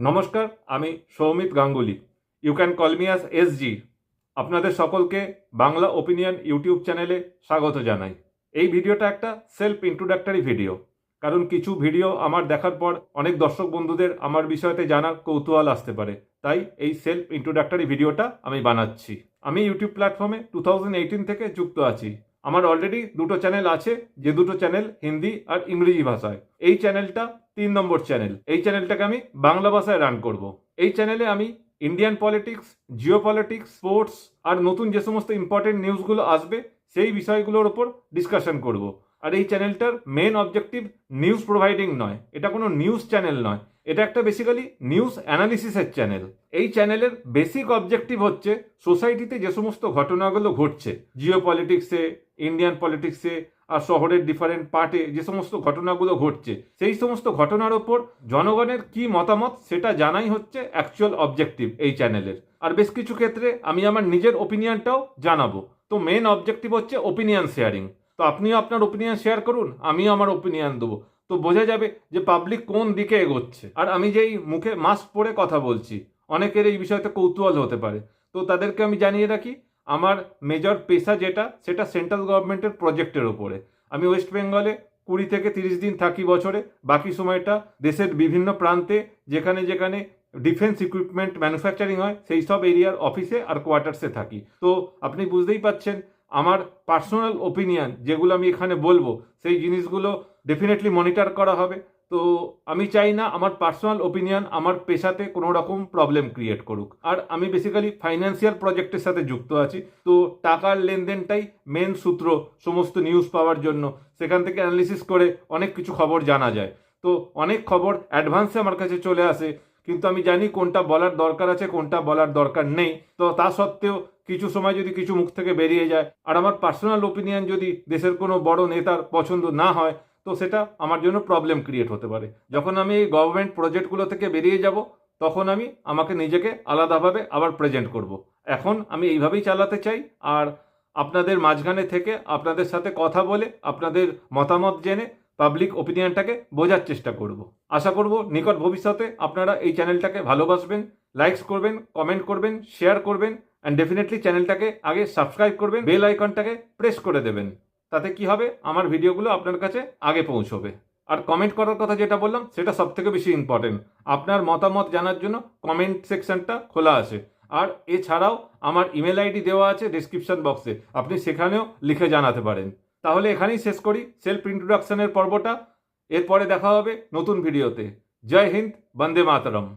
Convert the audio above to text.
নমস্কার, আমি Soumit Ganguly. You can call me as SG. আপনাদের সকলকে বাংলা ওপিনিয়ন ইউটিউব চ্যানেলে স্বাগত জানাই। এই ভিডিওটা একটা সেলফ ইন্ট্রোডাক্টরি ভিডিও, কারণ কিছু ভিডিও আমার দেখার পর অনেক দর্শক বন্ধুদের আমার বিষয়তে জানার কৌতূহল আসতে পারে, তাই এই সেলফ ইন্ট্রোডাক্টরি ভিডিওটা আমি বানাচ্ছি। আমি ইউটিউব প্ল্যাটফর্মে 2018 থেকে যুক্ত আছি। আমার অলরেডি দুটো চ্যানেল আছে, যে দুটো চ্যানেল হিন্দি আর ইংরেজি ভাষায়। এই চ্যানেলটা 3 নম্বর চ্যানেল। এই চ্যানেলটাকে আমি বাংলা ভাষায় রান করব। এই চ্যানেলে আমি Indian politics, geopolitics, sports আর নতুন যে সমস্ত ইম্পর্টেন্ট নিউজগুলো আসবে সেই বিষয়গুলোর ওপর ডিসকাশন করব। আর এই চ্যানেলটার মেন অবজেক্টিভ নিউজ প্রোভাইডিং নয়, এটা কোনো নিউজ চ্যানেল নয়, এটা একটা বেসিক্যালি নিউজ অ্যানালিসিসের চ্যানেল। এই চ্যানেলের বেসিক অবজেক্টিভ হচ্ছে সোসাইটিতে যে সমস্ত ঘটনাগুলো ঘটছে, জিও পলিটিক্সে, ইন্ডিয়ান পলিটিক্সে আর শহরের ডিফারেন্ট পার্টে যে সমস্ত ঘটনাগুলো ঘটছে, সেই সমস্ত ঘটনার ওপর জনগণের কি মতামত সেটা জানাই হচ্ছে অ্যাকচুয়াল অবজেক্টিভ এই চ্যানেলের। আর বেশ কিছু ক্ষেত্রে আমি আমার নিজের ওপিনিয়নটাও জানাবো। তো মেন অবজেক্টিভ হচ্ছে ওপিনিয়ন শেয়ারিং। তো আপনিও আপনার ওপিনিয়ন শেয়ার করুন, আমিও আমার ওপিনিয়ন দেবো। তো বোঝা যাবে যে পাবলিক কোন দিকে এগোচ্ছে। আর আমি যেই মুখে মাস্ক পরে কথা বলছি, অনেকের এই বিষয়তে কৌতূহল হতে পারে, তো তাদেরকে আমি জানিয়ে রাখি আমার মেজর পেশা যেটা, সেটা সেন্ট্রাল গভর্নমেন্টের প্রজেক্টের ওপরে। আমি ওয়েস্ট বেঙ্গলে 20 থেকে 30 দিন থাকি বছরে। বাকি সময়টা দেশের বিভিন্ন প্রান্তে যেখানে যেখানে ডিফেন্স ইকুইপমেন্ট ম্যানুফ্যাকচারিং হয় সেই সব এরিয়ার অফিসে আর কোয়ার্টার্সে থাকি। তো আপনি বুঝতেই পাচ্ছেন আমার পার্সোনাল ওপিনিয়ন যেগুলো আমি এখানে বলবো, সেই জিনিসগুলো ডেফিনেটলি মনিটর করা হবে। তো আমি চাই না আমার পার্সোনাল ওপিনিয়ন আমার পেশাতে কোনো রকম প্রবলেম ক্রিয়েট করুক। আর আমি বেসিক্যালি ফাইন্যান্সিয়াল প্রজেক্টের সাথে যুক্ত আছি, তো টাকার লেনদেনটাই মেন সূত্র সমস্ত নিউজ পাওয়ার জন্য। সেখান থেকে অ্যানালিসিস করে অনেক কিছু খবর জানা যায়। তো অনেক খবর অ্যাডভান্সে আমার কাছে চলে আসে, কিন্তু আমি জানি কোনটা বলার দরকার আছে, কোনটা বলার দরকার নেই। তো তা সত্ত্বেও কিছু সময় যদি কিছু মুখ থেকে বেরিয়ে যায় আর আমার পার্সোনাল ওপিনিয়ন যদি দেশের কোনো বড় নেতার পছন্দ না হয়, তো সেটা আমার জন্য প্রবলেম ক্রিয়েট হতে পারে। যখন আমি এই গভর্নমেন্ট প্রজেক্টগুলো থেকে বেরিয়ে যাব, তখন আমি আমাকে নিজেকে আলাদাভাবে আবার প্রেজেন্ট করব। এখন আমি এইভাবেই চালাতে চাই। আর আপনাদের মাঝখানে থেকে আপনাদের সাথে কথা বলে আপনাদের মতামত জেনে পাবলিক ওপিনিয়নটাকে বোঝার চেষ্টা করব। আশা করব নিকট ভবিষ্যতে আপনারা এই চ্যানেলটাকে ভালোবাসবেন, লাইকস করবেন, কমেন্ট করবেন, শেয়ার করবেন অ্যান্ড ডেফিনেটলি চ্যানেলটাকে আগে সাবস্ক্রাইব করবেন, বেল আইকনটাকে প্রেস করে দেবেন। তাতে কি হবে, আমার ভিডিওগুলো আপনার কাছে আগে পৌঁছবে। আর কমেন্ট করার কথা যেটা বললাম, সেটা সব থেকে বেশি ইম্পর্টেন্ট। আপনার মতামত জানার জন্য কমেন্ট সেকশনটা খোলা আছে। আর এছাড়াও আমার ইমেল আইডি দেওয়া আছে ডেসক্রিপশন বক্সে, আপনি সেখানেও লিখে জানাতে পারেন। তাহলে এখানেই শেষ করি সেলফ ইন্ট্রোডাকশনের পর্বটা। এরপরে দেখা হবে নতুন ভিডিওতে। জয় হিন্দ, বন্দে মাতরম।